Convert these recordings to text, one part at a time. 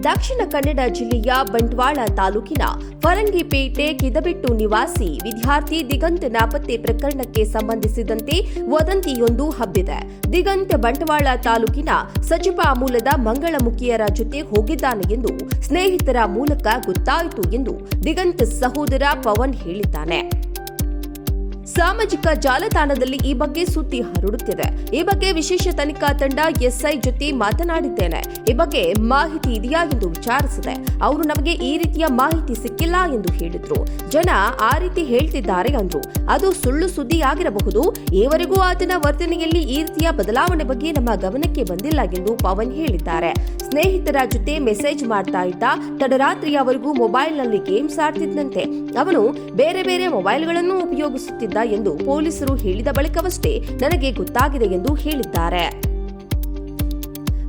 ದಕ್ಷಿಣ ಕನ್ನಡ ಜಿಲ್ಲೆಯ ಬಂಟ್ವಾಳ ತಾಲೂಕಿನ ಫರಂಗಿಪೇಟೆ ಕಿದಬೆಟ್ಟು ನಿವಾಸಿ ವಿದ್ಯಾರ್ಥಿ ದಿಗಂತ್ ನಾಪತ್ತೆ ಪ್ರಕರಣಕ್ಕೆ ಸಂಬಂಧಿಸಿದಂತೆ ವದಂತಿಯೊಂದು ಹಬ್ಬಿದೆ. ದಿಗಂತ್ ಬಂಟ್ವಾಳ ತಾಲೂಕಿನ ಸಜಿಪಾ ಮೂಲದ ಮಂಗಳಮುಖಿಯರ ಜೊತೆ ಹೋಗಿದ್ದಾನೆ ಎಂದು ಸ್ನೇಹಿತರ ಮೂಲಕ ಗೊತ್ತಾಯಿತು ಎಂದು ದಿಗಂತ್ ಸಹೋದರ ಪವನ್ ಹೇಳಿದ್ದಾನೆ. ಸಾಮಾಜಿಕ ಜಾಲತಾಣದಲ್ಲಿ ಈ ಬಗ್ಗೆ ಸುದ್ದಿ ಹರಡುತ್ತಿದೆ. ಈ ಬಗ್ಗೆ ವಿಶೇಷ ತನಿಖಾ ತಂಡ ಎಸ್ಐ ಜೊತೆ ಮಾತನಾಡಿದ್ದೇನೆ. ಈ ಬಗ್ಗೆ ಮಾಹಿತಿ ಇದೆಯಾ ಎಂದು ವಿಚಾರಿಸಿದೆ. ಅವರು ನಮಗೆ ಈ ರೀತಿಯ ಮಾಹಿತಿ ಸಿಕ್ಕಿಲ್ಲ ಎಂದು ಹೇಳಿದ್ರು. ಜನ ಆ ರೀತಿ ಹೇಳ್ತಿದ್ದಾರೆ ಅಂದ್ರು. ಅದು ಸುಳ್ಳು ಸುದ್ದಿ ಆಗಿರಬಹುದು. ಈವರೆಗೂ ಆತನ ವರ್ತನೆಯಲ್ಲಿ ಈ ರೀತಿಯ ಬದಲಾವಣೆ ಬಗ್ಗೆ ನಮ್ಮ ಗಮನಕ್ಕೆ ಬಂದಿಲ್ಲ ಎಂದು ಪವನ್ ಹೇಳಿದ್ದಾರೆ. ಸ್ನೇಹಿತರ ಜೊತೆ ಮೆಸೇಜ್ ಮಾಡ್ತಾ ಇದ್ದ. ತಡರಾತ್ರಿಯವರೆಗೂ ಮೊಬೈಲ್ನಲ್ಲಿ ಗೇಮ್ಸ್ ಆಡ್ತಿದ್ದಂತೆ. ಅವನು ಬೇರೆ ಬೇರೆ ಮೊಬೈಲ್ಗಳನ್ನು ಉಪಯೋಗಿಸುತ್ತಿದ್ದ ಎಂದು ಪೊಲೀಸರು ಹೇಳಿದ ಬಳಿಕವಷ್ಟೇ ನನಗೆ ಗೊತ್ತಾಗಿದೆ ಎಂದು ಹೇಳಿದ್ದಾರೆ.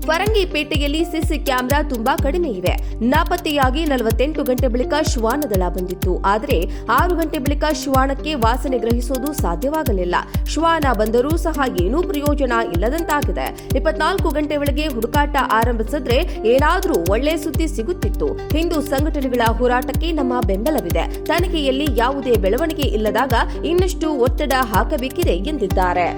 ಫರಂಗಿಪೇಟೆಯಲ್ಲಿ ಸಿಸಿ ಕ್ಯಾಮೆರಾ ತುಂಬಾ ಕಡಿಮೆ ಇವೆ. ನಾಪತ್ತೆಯಾಗಿ 48 ಗಂಟೆ ಬಳಿಕ ಶ್ವಾನದಳ ಬಂದಿತ್ತು. ಆದರೆ 6 ಗಂಟೆ ಬಳಿಕ ಶ್ವಾನಕ್ಕೆ ವಾಸನೆ ಗ್ರಹಿಸೋದು ಸಾಧ್ಯವಾಗಲಿಲ್ಲ. ಶ್ವಾನ ಬಂದರೂ ಸಹ ಏನೂ ಪ್ರಯೋಜನ ಇಲ್ಲದಂತಾಗಿದೆ. 24 ಗಂಟೆ ಒಳಗೆ ಹುಡುಕಾಟ ಆರಂಭಿಸಿದ್ರೆ ಏನಾದರೂ ಒಳ್ಳೆ ಸುದ್ದಿ ಸಿಗುತ್ತಿತ್ತು. ಹಿಂದೂ ಸಂಘಟನೆಗಳ ಹೋರಾಟಕ್ಕೆ ನಮ್ಮ ಬೆಂಬಲವಿದೆ. ತನಿಖೆಯಲ್ಲಿ ಯಾವುದೇ ಬೆಳವಣಿಗೆ ಇಲ್ಲದಾಗ ಇನ್ನಷ್ಟು ಒತ್ತಡ ಹಾಕಬೇಕಿದೆ ಎಂದಿದ್ದಾರೆ.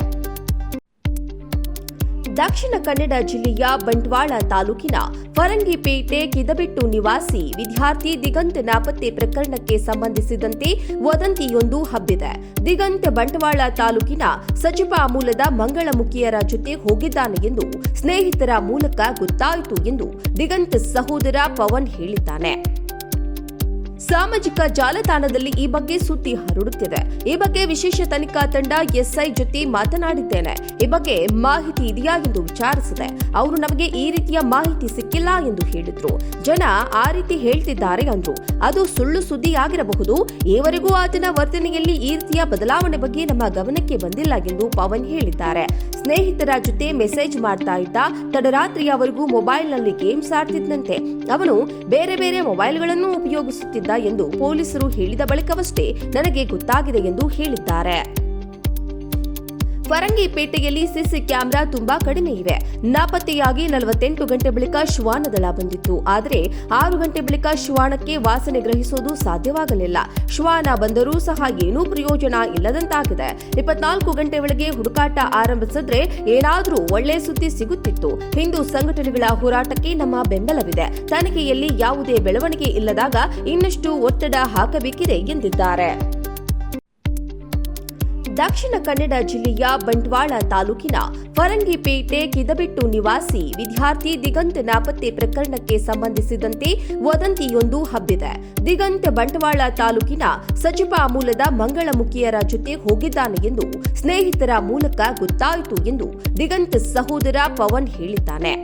ದಕ್ಷಿಣ ಕನ್ನಡ ಜಿಲ್ಲೆಯ ಬಂಟ್ವಾಳ ತಾಲೂಕಿನ ಫರಂಗಿಪೇಟೆ ಕಿದಬೆಟ್ಟು ನಿವಾಸಿ ವಿದ್ಯಾರ್ಥಿ ದಿಗಂತ್ ನಾಪತ್ತೆ ಪ್ರಕರಣಕ್ಕೆ ಸಂಬಂಧಿಸಿದಂತೆ ವದಂತಿಯೊಂದು ಹಬ್ಬಿದೆ. ದಿಗಂತ್ ಬಂಟ್ವಾಳ ತಾಲೂಕಿನ ಸಜಿಪಾ ಮೂಲದ ಮಂಗಳಮುಖಿಯರ ಜೊತೆ ಹೋಗಿದ್ದಾನೆ ಎಂದು ಸ್ನೇಹಿತರ ಮೂಲಕ ಗೊತ್ತಾಯಿತು ಎಂದು ದಿಗಂತ್ ಸಹೋದರ ಪವನ್ ಹೇಳಿದ್ದಾನೆ. ಸಾಮಾಜಿಕ ಜಾಲತಾಣದಲ್ಲಿ ಈ ಬಗ್ಗೆ ಸುದ್ದಿ ಹರಡುತ್ತಿದೆ. ಈ ಬಗ್ಗೆ ವಿಶೇಷ ತನಿಖಾ ತಂಡ ಎಸ್ಐ ಜೊತೆ ಮಾತನಾಡಿದ್ದೇನೆ. ಈ ಬಗ್ಗೆ ಮಾಹಿತಿ ಇದೆಯಾ ಎಂದು ವಿಚಾರಿಸಿದೆ. ಅವರು ನಮಗೆ ಈ ರೀತಿಯ ಮಾಹಿತಿ ಸಿಕ್ಕಿಲ್ಲ ಎಂದು ಹೇಳಿದ್ರು. ಜನ ಆ ರೀತಿ ಹೇಳ್ತಿದ್ದಾರೆ ಅಂದ್ರು. ಅದು ಸುಳ್ಳು ಸುದ್ದಿ ಆಗಿರಬಹುದು. ಈವರೆಗೂ ಆತನ ವರ್ತನೆಯಲ್ಲಿ ಈ ರೀತಿಯ ಬದಲಾವಣೆ ಬಗ್ಗೆ ನಮ್ಮ ಗಮನಕ್ಕೆ ಬಂದಿಲ್ಲ ಎಂದು ಪವನ್ ಹೇಳಿದ್ದಾರೆ. ಸ್ನೇಹಿತರ ಜೊತೆ ಮೆಸೇಜ್ ಮಾಡ್ತಾ ಇದ್ದ. ತಡರಾತ್ರಿಯವರೆಗೂ ಮೊಬೈಲ್ನಲ್ಲಿ ಗೇಮ್ಸ್ ಆಡ್ತಿದ್ದಂತೆ. ಅವನು ಬೇರೆ ಬೇರೆ ಮೊಬೈಲ್ಗಳನ್ನು ಉಪಯೋಗಿಸುತ್ತಿದ್ದ ಎಂದು ಪೊಲೀಸರು ಹೇಳಿದ ಬಳಿಕವಷ್ಟೇ ನನಗೆ ಗೊತ್ತಾಗಿದೆ ಎಂದು ಹೇಳಿದ್ದಾರೆ. ಫರಂಗಿಪೇಟೆಯಲ್ಲಿ ಸಿಸಿ ಕ್ಯಾಮೆರಾ ತುಂಬಾ ಕಡಿಮೆ ಇವೆ. ನಾಪತ್ತೆಯಾಗಿ 48 ಗಂಟೆ ಬಳಿಕ ಶ್ವಾನದಳ ಬಂದಿತ್ತು. ಆದರೆ 6 ಗಂಟೆ ಬಳಿಕ ಶ್ವಾನಕ್ಕೆ ವಾಸನೆ ಗ್ರಹಿಸೋದು ಸಾಧ್ಯವಾಗಲಿಲ್ಲ. ಶ್ವಾನ ಬಂದರೂ ಸಹ ಏನೂ ಪ್ರಯೋಜನ ಇಲ್ಲದಂತಾಗಿದೆ. 24 ಗಂಟೆ ಒಳಗೆ ಹುಡುಕಾಟ ಆರಂಭಿಸಿದ್ರೆ ಏನಾದರೂ ಒಳ್ಳೆ ಸುದ್ದಿ ಸಿಗುತ್ತಿತ್ತು. ಹಿಂದೂ ಸಂಘಟನೆಗಳ ಹೋರಾಟಕ್ಕೆ ನಮ್ಮ ಬೆಂಬಲವಿದೆ. ತನಿಖೆಯಲ್ಲಿ ಯಾವುದೇ ಬೆಳವಣಿಗೆ ಇಲ್ಲದಾಗ ಇನ್ನಷ್ಟು ಒತ್ತಡ ಹಾಕಬೇಕಿದೆ ಎಂದಿದ್ದಾರೆ. ದಕ್ಷಿಣ ಕನ್ನಡ ಜಿಲ್ಲೆಯ ಬಂಟ್ವಾಳ ತಾಲೂಕಿನ ಫರಂಗಿಪೇಟೆ ಕಿದಬೆಟ್ಟು ನಿವಾಸಿ ವಿದ್ಯಾರ್ಥಿ ದಿಗಂತ್ ನಾಪತ್ತೆ ಪ್ರಕರಣಕ್ಕೆ ಸಂಬಂಧಿಸಿದಂತೆ ವದಂತಿಯೊಂದು ಹಬ್ಬಿದೆ. ದಿಗಂತ್ ಬಂಟ್ವಾಳ ತಾಲೂಕಿನ ಸಜಿಪಾ ಮೂಲದ ಮಂಗಳಮುಖಿಯರ ಜೊತೆ ಹೋಗಿದ್ದಾನೆ ಎಂದು ಸ್ನೇಹಿತರ ಮೂಲಕ ಗೊತ್ತಾಯಿತು ಎಂದು ದಿಗಂತ್ ಸಹೋದರ ಪವನ್ ಹೇಳಿದ್ದಾನೆ.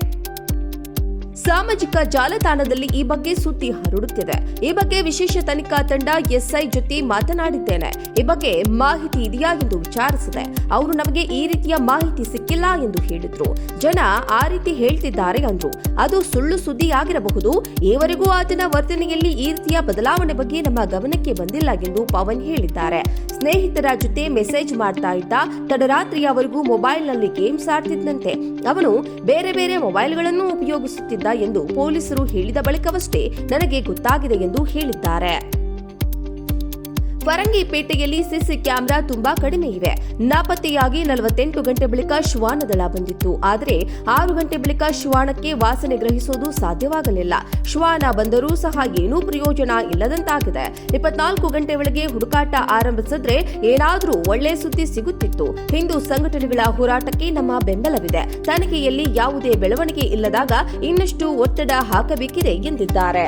ಸಾಮಾಜಿಕ ಜಾಲತಾಣದಲ್ಲಿ ಈ ಬಗ್ಗೆ ಸುದ್ದಿ ಹರಡುತ್ತಿದೆ. ಈ ಬಗ್ಗೆ ವಿಶೇಷ ತನಿಖಾ ತಂಡ ಎಸ್ಐ ಜೊತೆ ಮಾತನಾಡಿದ್ದೇನೆ. ಈ ಬಗ್ಗೆ ಮಾಹಿತಿ ಇದೆಯಾ ಎಂದು ವಿಚಾರಿಸಿದೆ. ಅವರು ನಮಗೆ ಈ ರೀತಿಯ ಮಾಹಿತಿ ಸಿಕ್ಕಿಲ್ಲ ಎಂದು ಹೇಳಿದ್ರು. ಜನ ಆ ರೀತಿ ಹೇಳ್ತಿದ್ದಾರೆ ಅಂದ್ರು. ಅದು ಸುಳ್ಳು ಸುದ್ದಿ ಆಗಿರಬಹುದು. ಈವರೆಗೂ ಆತನ ವರ್ತನೆಯಲ್ಲಿ ಈ ರೀತಿಯ ಬದಲಾವಣೆ ಬಗ್ಗೆ ನಮ್ಮ ಗಮನಕ್ಕೆ ಬಂದಿಲ್ಲ ಎಂದು ಪವನ್ ಹೇಳಿದ್ದಾರೆ. ಸ್ನೇಹಿತರ ಜೊತೆ ಮೆಸೇಜ್ ಮಾಡ್ತಾ ಇದ್ದ. ತಡರಾತ್ರಿಯವರೆಗೂ ಮೊಬೈಲ್ನಲ್ಲಿ ಗೇಮ್ಸ್ ಆಡ್ತಿದ್ದಂತೆ. ಅವನು ಬೇರೆ ಬೇರೆ ಮೊಬೈಲ್ಗಳನ್ನು ಉಪಯೋಗಿಸುತ್ತಿದ್ದ ಎಂದು ಪೊಲೀಸರು ಹೇಳಿದ ಬಳಿಕವಷ್ಟೇ ನನಗೆ ಗೊತ್ತಾಗಿದೆ ಎಂದು ಹೇಳಿದ್ದಾರೆ. ಫರಂಗಿಪೇಟೆಯಲ್ಲಿ ಸಿಸಿ ಕ್ಯಾಮೆರಾ ತುಂಬಾ ಕಡಿಮೆ ಇವೆ. ನಾಪತ್ತೆಯಾಗಿ 48 ಗಂಟೆ ಬಳಿಕ ಶ್ವಾನದಳ ಬಂದಿತ್ತು. ಆದರೆ 6 ಗಂಟೆ ಬಳಿಕ ಶ್ವಾನಕ್ಕೆ ವಾಸನೆ ಗ್ರಹಿಸೋದು ಸಾಧ್ಯವಾಗಲಿಲ್ಲ. ಶ್ವಾನ ಬಂದರೂ ಸಹ ಏನೂ ಪ್ರಯೋಜನ ಇಲ್ಲದಂತಾಗಿದೆ. 24 ಗಂಟೆ ಒಳಗೆ ಹುಡುಕಾಟ ಆರಂಭಿಸಿದ್ರೆ ಏನಾದರೂ ಒಳ್ಳೆ ಸುದ್ದಿ ಸಿಗುತ್ತಿತ್ತು. ಹಿಂದೂ ಸಂಘಟನೆಗಳ ಹೋರಾಟಕ್ಕೆ ನಮ್ಮ ಬೆಂಬಲವಿದೆ. ತನಿಖೆಯಲ್ಲಿ ಯಾವುದೇ ಬೆಳವಣಿಗೆ ಇಲ್ಲದಾಗ ಇನ್ನಷ್ಟು ಒತ್ತಡ ಹಾಕಬೇಕಿದೆ ಎಂದಿದ್ದಾರೆ.